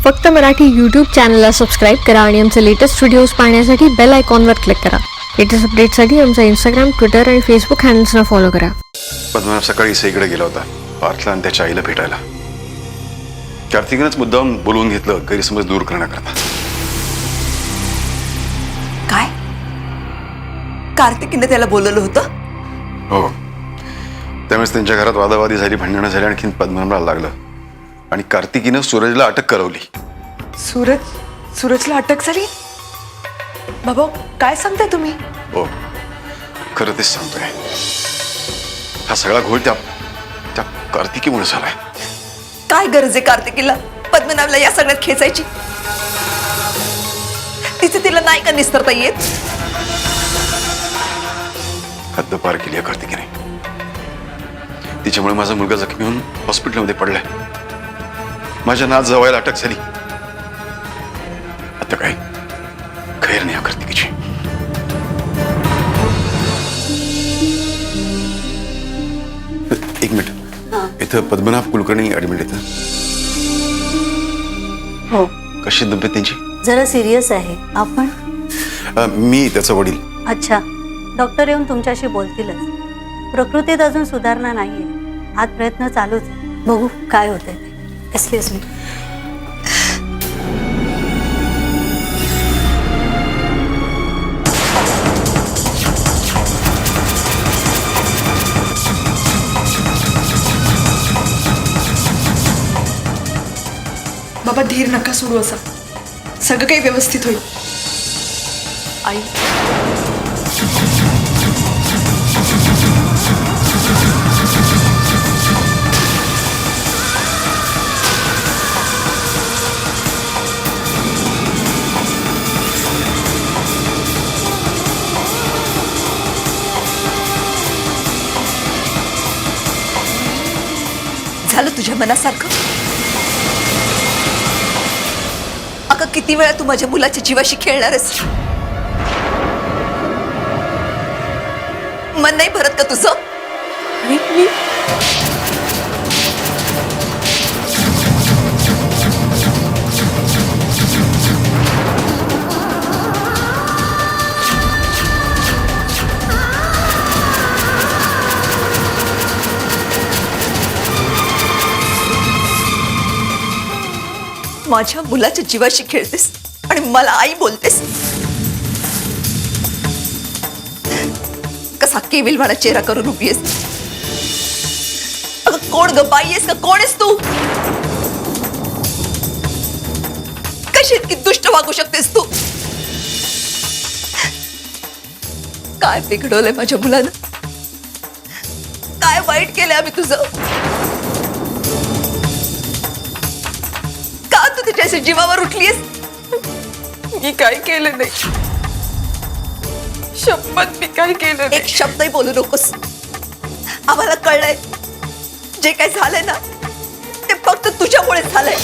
फक्त मराठी यूट्यूब चॅनलला सबस्क्राईब करा आणि आमचे लेटेस्ट व्हिडिओज पाहण्यासाठी बेल आयकॉनवर क्लिक करा. लेटेस्ट अपडेटसाठी आमचा इंस्टाग्राम, ट्विटर आणि फेसबुक हँडल्सना फॉलो करा. पद्मनाभ सकाळी इकडे गेला होता पार्थला आणि त्याच्या आईला भेटायला. कार्तिकीनंच मुद्दाम बोलवून घेतलं गैरसमज दूर करण्याकरता. काय? कार्तिकीने त्याला बोलवलं होतं? हो. त्यामुळेच त्यांच्या घरात वादावादी झाली, भांडणं झाली, आणखीन पद्मनाभला लागलं आणि कार्तिकीनं सूरजला अटक करवली. सूरजला अटक झाली? बाबा काय सांगताय तुम्ही? हो, खरं तेच सांगतोय. हा सगळा घोळ त्या कार्तिकीमुळे झालाय. काय गरज आहे कार्तिकीला पद्मनाभला या सगळ्यात खेचायची? तिचे तिला नाही का निस्तरता येत? हद्द पार केली आहे कार्तिकीने. तिच्यामुळे माझा मुलगा जखमी होऊन हॉस्पिटलमध्ये पडलाय. माझ्या नात जवायला अटक झाली. आता काय खैर नाही कार्तिकीची. एक मिनिट, इथं पद्मनाभ कुलकर्णी ऍडमिट आहेत. हो, कशी तब्येत त्यांची? जरा सिरियस आहे. आपण? मी त्याचा वडील. अच्छा, डॉक्टर येऊन तुमच्याशी बोलतीलच. प्रकृतीत अजून सुधारणा नाहीये. आज प्रयत्न चालूच आहे. बघू काय होतंय ते. Excuse me. बाबा धीर नका सोडू. असा सगळं काही व्यवस्थित होईल. आई झालं तुझ्या मनासारखं? अगं किती वेळा तू माझ्या मुलाच्या जीवाशी खेळणारच? मन नाही भरत का तुझं? माझ्या मुलाच्या जीवाशी खेळतेस आणि मला आई बोलतेस? कसा केविलवाणा चेहरा करून उभी आहेस? अगं कोण ग? बाई आहेस का? कोण आहेस तू? कशी इतकी दुष्ट वागू शकतेस तू? काय बिघडवलंय माझ्या मुलानं? काय वाईट केलंय आम्ही तुझं? का तू तिच्याशी जीवावर उठलीस? मी काय केलं नाही. शपथ मी काय केलं नाही. एक शब्दही बोलू नकोस. आम्हाला कळलंय जे काय झालंय ना ते फक्त तुझ्यामुळे झालंय.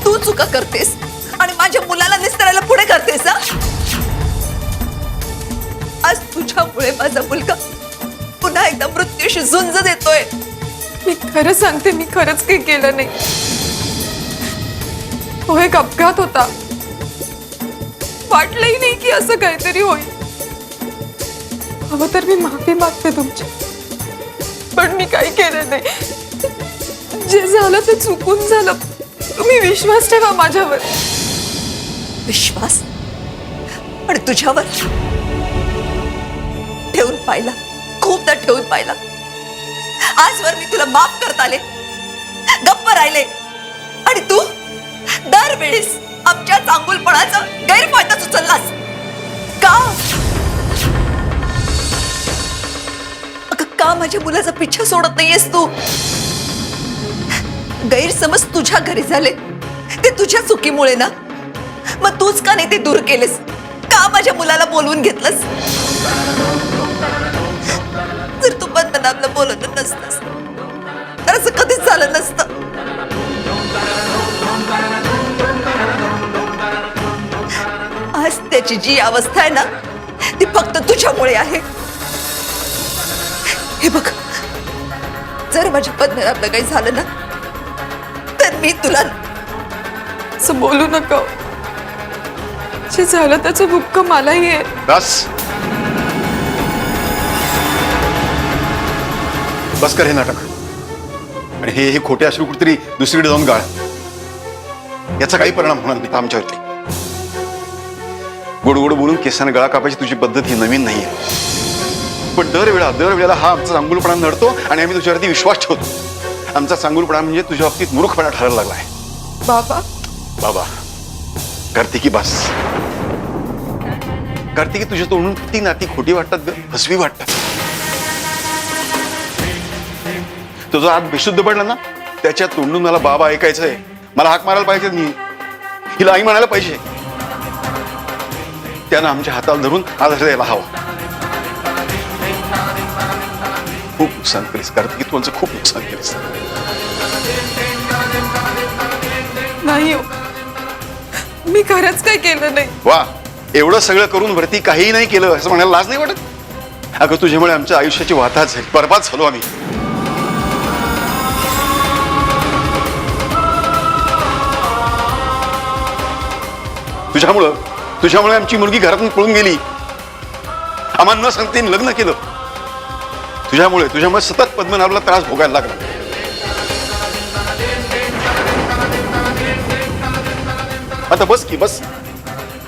तू चुका करतेस आणि माझ्या मुलाला निस्तरायला पुढे करतेस. आज तुझ्यामुळे माझा मुलगा पुन्हा एकदा मृत्यूशी झुंज देतोय. मी खरं सांगते, मी खरंच काही केलं नाही. हो, एक अपघात होता. वाटलंही नाही की असं काहीतरी होईल. हवं तर मी माफी मागते तुमची, पण मी काही केलं नाही. जे झालं ते चुकून झालं. तुम्ही विश्वास ठेवा माझ्यावर. विश्वास? आणि तुझ्यावर ठेवून पाहिला, खूपदा ठेवून पाहिला. आजवर मी तुला माफ करत आले, गप्प राहिले, आणि तू दरवेळेस आमच्या चांगुलपणाचा गैरफायदा उचललास. का? अगं का माझ्या मुलाचा पिच्छा सोडत नाहीयेस तू? गैरसमज तुझ्या घरी झाले ते तुझ्या चुकीमुळे ना. मग तूच का नाही ते दूर केलेस? का माझ्या मुलाला बोलवून घेतलंस? जर तू पद्मनाभला बोलवलं नसतंस तर असं कधीच झालं नसतं. आज त्याची जी अवस्था आहे ना ती फक्त तुझ्यामुळे आहे. हे बघ, जर माझ्या पद्मनाभला काही झालं ना तर मी तुला असं बोलू नका. जे झालं त्याचं दुःख मलाही आहे. बस बस कर हे नाटक. आणि हे खोटे अश्रू कुठेतरी दुसरीकडे जाऊन गाळ. याचा काही परिणाम होणार नाही आमच्यावरती. गोड गोड बोलून केसाने गळा कापायची तुझी पद्धत ही नवीन नाहीये. पण दरवेळेला हा आमचा चांगुलपणा नडतो आणि आम्ही तुझ्यावरती विश्वास ठेवतो. आमचा चांगुलपणा म्हणजे तुझ्या बाबतीत मूर्खपणा ठरायला लागलाय. बाबा बाबा कार्तिकी बस. कार्तिकी तुझ्या तोंडून किती नाती खोटी वाटतात ग, फसवी वाटतात. तुझा हात बेशुद्ध पडला ना, त्याच्या तोंडून मला बाबा ऐकायचंय. मला हाक मारायला पाहिजे, मी हिला आई म्हणायला पाहिजे. त्यानं आमच्या हाताला धरून आदर द्यायला हवा. खूप नुकसान केलीस कार्तिकी, तू आमचं खूप नुकसान केलीस. नाही हो, मी खरंच काही केलं नाही. वा, एवढं सगळं करून वरती काहीही नाही केलं असं म्हणायला लाज नाही वाटत? अगं तुझ्यामुळे आमच्या आयुष्याची वाताहत झाली, बरबाद झालो आम्ही. तुझ्यामुळे आमची मुलगी घरातून पळून गेली. आम्हाला न सांगते लग्न केलं. तुझ्यामुळे सतत पद्मनाभला त्रास भोगायला लागला. आता बस की बस.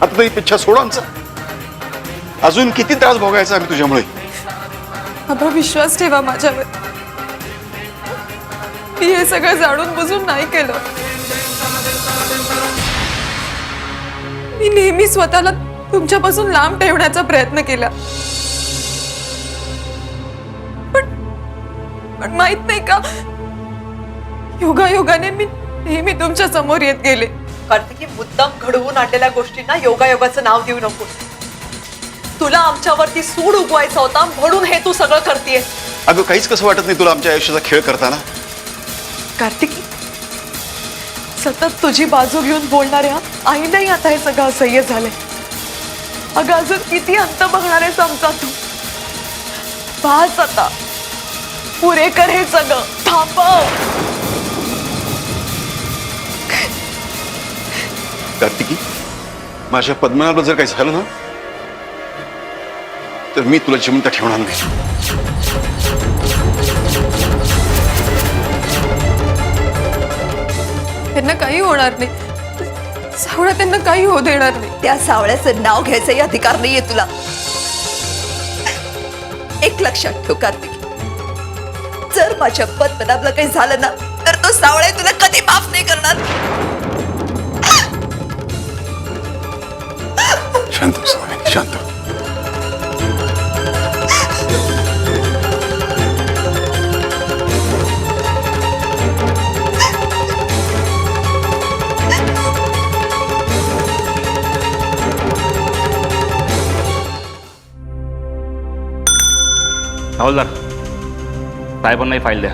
आता तरी पिच्छा सोड आमचा. अजून किती त्रास भोगायचा आम्ही तुझ्यामुळे. बाबा विश्वास ठेवा माझ्यावर. मी हे सगळं जाणून बुजून नाही केलं. मी नेहमी स्वतःला तुमच्यापासून लांब ठेवण्याचा प्रयत्न केला. पण माहित नाही का, योगायोगाने मी नेहमी तुमच्या समोर येत गेले. कार्तिकी, मुद्दाम घडवून आणलेल्या गोष्टींना योगायोगाचं नाव देऊ नको. तुला आमच्यावरती सूड उगवायचा होता म्हणून हे तू सगळं करतेय. अगं काहीच कसं वाटत नाही तुला आमच्या आयुष्याचा खेळ करताना? कार्तिकी, सतत तुझी बाजू घेऊन बोलणाऱ्या आईलाही आता हे सगळं असह्य झालंय. अगं अजून किती अंत बघणार आहेस आमचा तू? पाच आता पुरे कर हे सगळं. थांबव. कार्तिकी, माझ्या पद्मनाभला जर काही झालं ना, तर मी तुला जिवंत ठेवणार नाही. त्यांना काही होणार नाही. सावळा त्यांना काही होऊ देणार नाही. त्या सावळ्याचं नाव घ्यायचाही अधिकार नाहीये तुला. एक लक्षात ठेव कार्तिकी, जर माझ्या पद्मनाभला काही झालं ना, तर तो सावळ्या तुला कधी माफ नाही करणार. शांत बस, शांत. हवालदार साहेबांनाही फाईल द्या.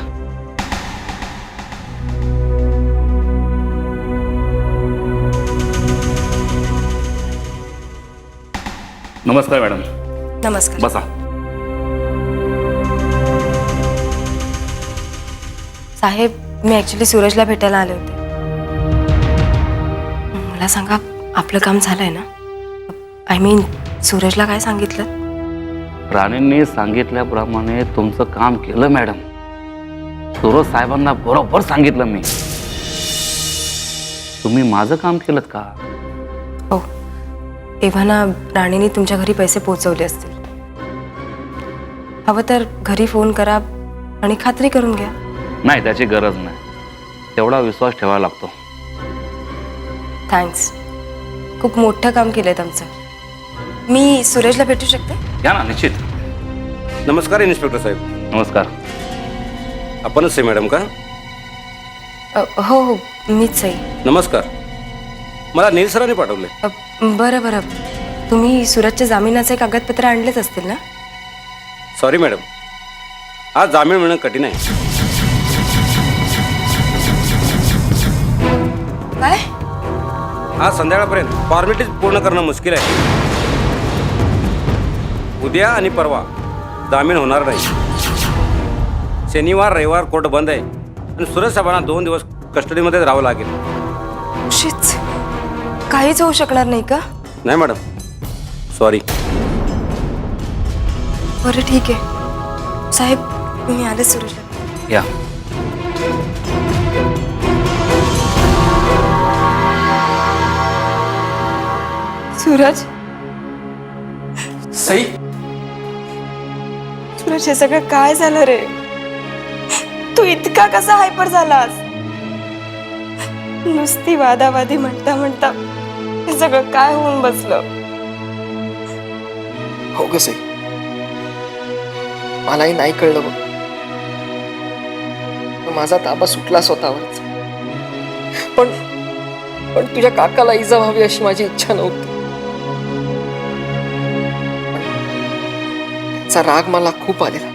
नमस्कार मॅडम. नमस्कार. बसा. साहेब, मी ॲक्च्युली सूरजला भेटायला आले होते. मला सांगा, आपलं काम झालंय ना? आय मीन सूरजला काय सांगितलं? राणींनी सांगितल्याप्रमाणे तुमचं काम केलं मॅडम. सूरज साहेबांना बरोबर सांगितलं मी. तुम्ही माझं काम केलं का? हो, तेव्हा ना राणीने तुमच्या घरी पैसे पोहोचवले असतील. हवं तर घरी फोन करा आणि खात्री करून घ्या. नाही, त्याची गरज नाही. तेवढा विश्वास ठेवायला लागतो. थँक्स. खूप मोठं काम केलंय तुमचं. मी सूरजला भेटू शकते? या ना, निश्चित. नमस्कार इन्स्पेक्टर साहेब. नमस्कार. आपणच आहे मॅडम का? हो हो, मीच आहे. नमस्कार. मला नील सरांनी पाठवले. बरं बरं, तुम्ही सूरजच्या जामिनाचे कागदपत्र आणलेच असतील ना? सॉरी मॅडम, आज जामीन मिळणं कठीण आहे. काय? आज संध्याकाळपर्यंत फॉर्मॅलिटीज पूर्ण करणं मुश्किल आहे. उद्या आणि परवा जामीन होणार नाही. शनिवार रविवार कोर्ट बंद आहे आणि सूरज साहेबांना 2 दिवस कस्टडीमध्येच राहावं लागेल. शिट, काहीच होऊ शकणार नाही का? नाही मॅडम, सॉरी. बरं ठीक आहे साहेब, मी आले सुरेशला. या. सूरज, सई, सूरज, हे सगळं काय झालं रे? तू इतका कसा हायपर झालास? नुसती वादावादी म्हणता म्हणता हे सगळं काय होऊन बसलं? हो ग सई, मलाही नाही कळलं बघ. पण माझा ताबा सुटला स्वतःवरच. पण पण तुझ्या काकाला इजा व्हावी अशी माझी इच्छा नव्हती. त्याचा राग मला खूप आलेला.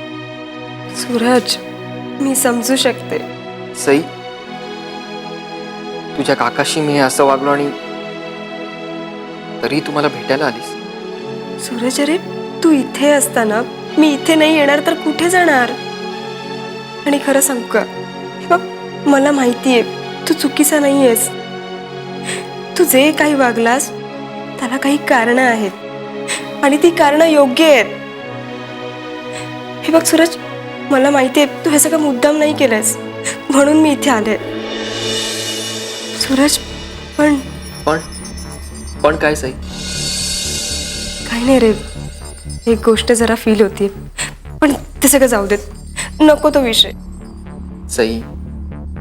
सूरज, मी समजू शकते. सई, तुझ्या काकाशी मी असं वागलो आणि तरी तू मला भेटायला आलीस. सूरज, अरे तू इथे असताना मी इथे नाही येणार तर कुठे जाणार? आणि खरं सांगू का, हे बघ, मला माहितीये तू चुकीचा नाहीयेस. तू जे काही वागलास त्याला काही कारणं आहेत आणि ती कारणं योग्य आहेत. हे बघ सूरज, मला माहितीये तू हे सगळं मुद्दाम नाही केलंस, म्हणून मी इथे आले. सूरज, पण पण काय सई? काही नाही रे, एक गोष्ट जरा फील होती, पण ते सगळं जाऊ देत, नको तो विषय. सई,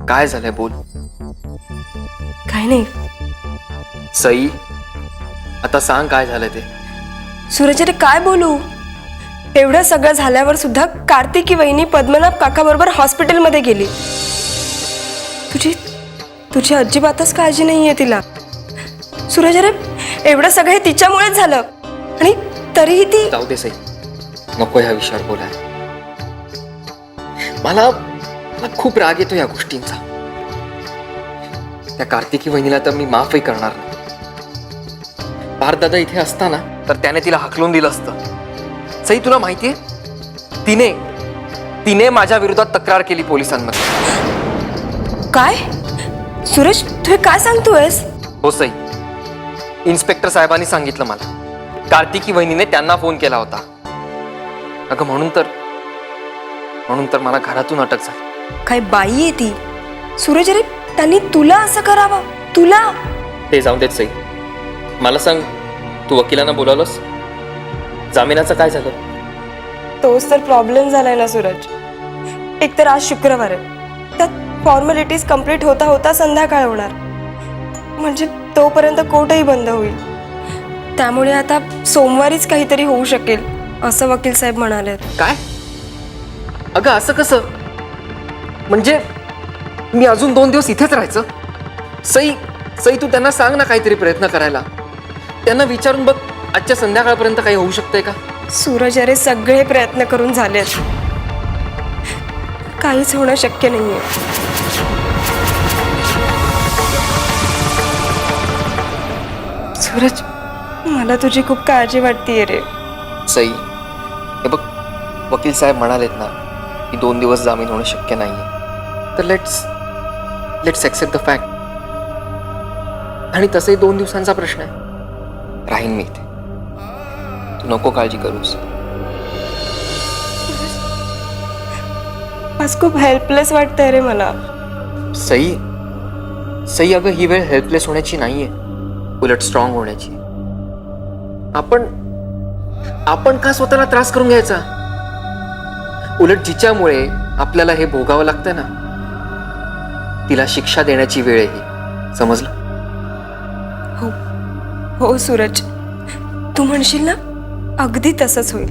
काय झालंय बोल. काही नाही सई, आता सांग काय झालंय ते. सूरज, अरे काय बोलू? एवढं सगळं झाल्यावर सुद्धा कार्तिकी वहिनी पद्मनाभ काका बरोबर हॉस्पिटलमध्ये गेली. तुझी अजिबातच काळजी नाहीये तिला. सूरज, अरे एवढं सगळं हे तिच्यामुळेच झालं आणि तरीही ती. जाऊ दे सई, नको ह्या विषयावर बोलाय. मला खूप राग येतो या गोष्टींचा. त्या कार्तिकी वहिनीला तर मी माफही करणार नाही. पारदादा इथे असताना तर त्याने तिला हाकलून दिलं असतं. सई, तुला माहितीये, तिने माझ्या विरोधात तक्रार केली पोलिसांमध्ये. काय? सूरज, तू हे काय सांगतोयस? हो सई, इन्स्पेक्टर साहेबांनी सांगितलं मला. कार्तिकी वहिनीने त्यांना फोन केला होता. अगं म्हणून तर मला घरातून अटक झाली. काय बाई आहे ती? सूरज, अरे त्यांनी तुला असं करावं? तुला? ते जाऊ देत सई, मला सांग, तू वकिलांना बोलावलंस? जामिनाचं काय झालं? तोच तर प्रॉब्लेम झालाय ना सूरज. एक तर आज शुक्रवार आहे, त्यात फॉर्मॅलिटीज कम्प्लीट होता होता संध्याकाळ होणार, म्हणजे तोपर्यंत कोर्टही बंद होईल. त्यामुळे आता सोमवारीच काहीतरी होऊ शकेल असं वकील साहेब म्हणाले. काय? अगं असं कसं? म्हणजे मी अजून 2 दिवस इथेच राहायचं? सई, तू त्यांना सांग ना काहीतरी प्रयत्न करायला. त्यांना विचारून बघ, आजच्या संध्याकाळपर्यंत काही होऊ शकतंय का? सूरज, अरे सगळे प्रयत्न करून झालेत, काहीच होणं शक्य नाहीये. सूरज, मला तुझी खूप काळजी वाटतेय रे. सई, हे बघ, वकील साहेब म्हणालेत ना की 2 दिवस जामीन होणं शक्य नाहीये, तर लेट्स एक्सेप्ट द फॅक्ट. आणि तसंही 2 दिवसांचा प्रश्न आहे. राहीन मी इथे, तू नको काळजी करूस. आज खूप हेल्पलेस वाटतंय रे मला. सई, अगं ही वेळ हेल्पलेस होण्याची नाहीये, उलट स्ट्रॉंग होण्याची. आपण का स्वतःला त्रास करून घ्यायचा? उलट जिच्यामुळे आपल्याला हे भोगावं लागतं ना, तिला शिक्षा देण्याची वेळ आहे ही. समजलं? हो सूरज, तू म्हणशील ना, अगदी तसंच होईल.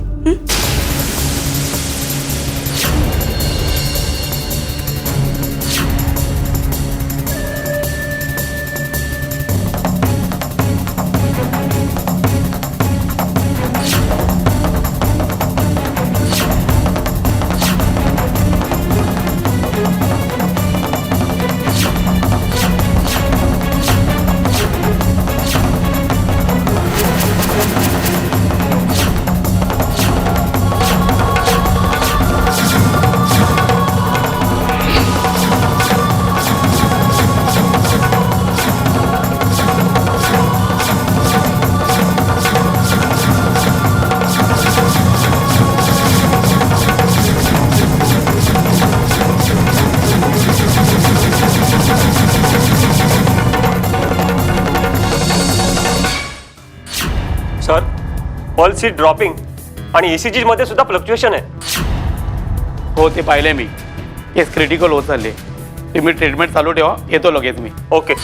पल्स ही ड्रॉपिंग आणि ECG मध्ये सुद्धा फ्लक्च्युएशन आहे. हो ते पाहिले मी. केस क्रिटिकल होत चालले. तुम्ही ट्रीटमेंट चालू ठेवा, येतो लगेच मी. ओके.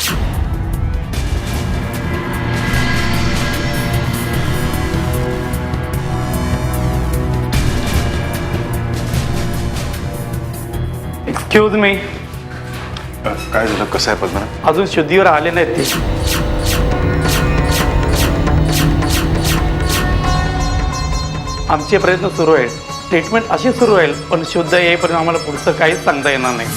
Excuse me. काय झालं, कसं आहे पद्मनाभ? अजून शुद्धीवर आले नाहीत ते. आमचे प्रयत्न सुरू आहेत. ट्रीटमेंट अशी सुरू होईल, पण शुद्ध येईपर्यंत आम्हाला पुढचं काहीच सांगता येणार नाही.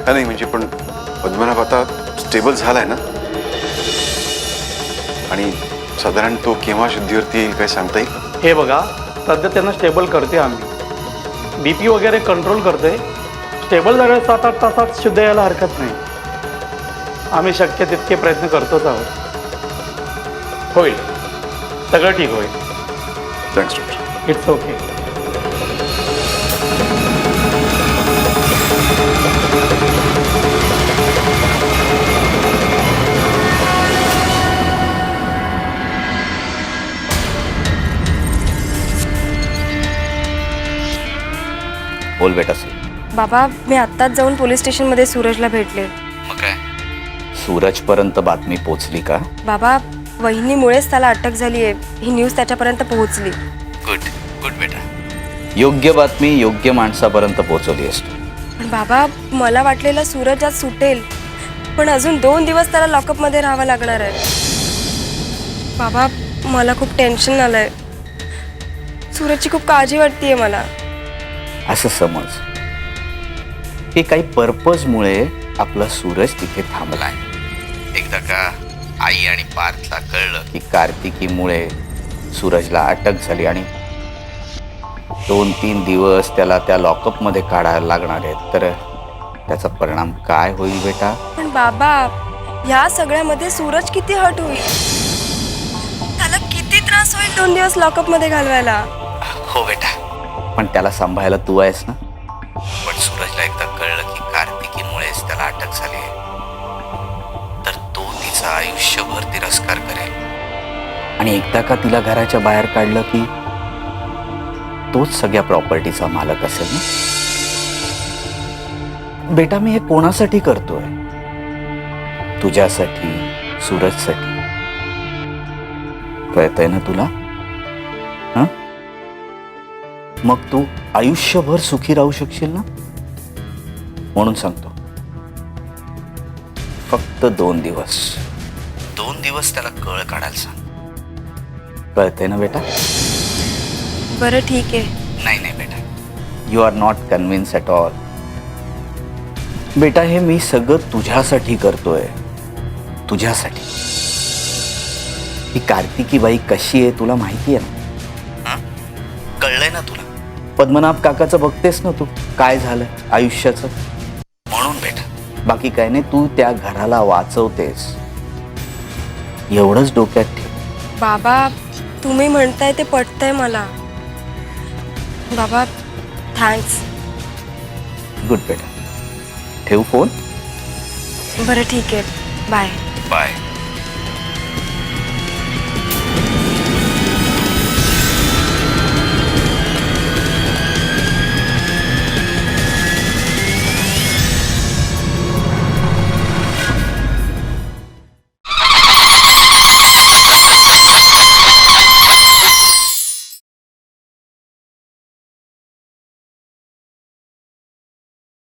नाही म्हणजे पण पद्मनाभ आता स्टेबल झालाय ना, आणि साधारण तो केव्हा शुद्धीवरती येईल काय सांगता येईल? हे बघा, सध्या त्यांना स्टेबल करते आम्ही. BP वगैरे कंट्रोल करते. स्टेबल झाल्यावर 7-8 तासात शुद्ध यायला हरकत नाही. आम्ही शक्य तितके प्रयत्न करतोच आहोत. होईल, सगळं ठीक होईल. Thanks doctor. It's okay. बोल बेटा सर. बाबा मी आत्ताच जाऊन पोलीस स्टेशनमध्ये सूरजला भेटले. मग काय, सूरजपर्यंत बातमी पोचली का? बाबा वहिनीमुळेच त्याला अटक झाली आहे ही न्यूज त्याच्यापर्यंत पोहोचली. गुड गुड बेटा. योग्य बातमी योग्य माणसापर्यंत पोहोचवली असतो. पण बाबा मला वाटलेलं सूरज आज सुटेल, पण अजून 2 दिवस त्याला लॉकअपमध्ये राहावं लागणार आहे. बाबा मला खूप टेन्शन आलंय. सूरजची खूप काळजी वाटतेय मला. असं समज की काही पर्पजमुळे आपला सूरज तिथे थांबलाय. एकदा का आई आणि पार्थला कळलं की कार्तिकीमुळे सूरजला अटक झाली आणि 2-3 दिवस त्याला त्या लॉकअपमध्ये काढायला लागणार आहेत, तर त्याचा परिणाम काय होईल बेटा? पण बाबा या सगळ्यामध्ये सूरज किती हट होईल, त्याला किती त्रास होईल 2 दिवस लॉकअपमध्ये घालवायला. हो बेटा, पण त्याला सांभाळायला तू आहेस ना. पण सूरजला एकदा कळलं की कार्तिकीमुळेच त्याला अटक झाली आहे, तर तो तिचा आयुष्यभर तिरस्कार करेल. आणि एकदा का तिला घराच्या बाहेर काढलं की तोच सगळ्या प्रॉपर्टीचा मालक असेल ना. बेटा मी हे कोणासाठी करतोय? तुझ्यासाठी, सूरजसाठी. कळतंय ना तुला? मग तू आयुष्यभर सुखी राहू शकशील ना. म्हणून सांगतो, फक्त 2 दिवस त्याला कळ काढायला सांग. कळतंय ना बेटा? बरं ठीक आहे. नाही बेटा, you are not convince at all. बेटा हे मी सगळं तुझ्यासाठी करतोय, तुझ्यासाठी. ही कार्तिकी बाई कशी आहे तुला माहिती आहे ना? कळलंय ना तुला? पद्मनाभ काकाचं बघतेस ना तू, काय झालं आयुष्याचं. म्हणून बेटा, बाकी काय नाही, तू त्या घराला वाचवतेस एवढंच डोक्यात ठेव. बाबा तुम्ही म्हणताय ते पटतंय मला. बाबा थँक्स. गुड बेटा, ठेवू फोन. बरं ठीक आहे, बाय. बाय.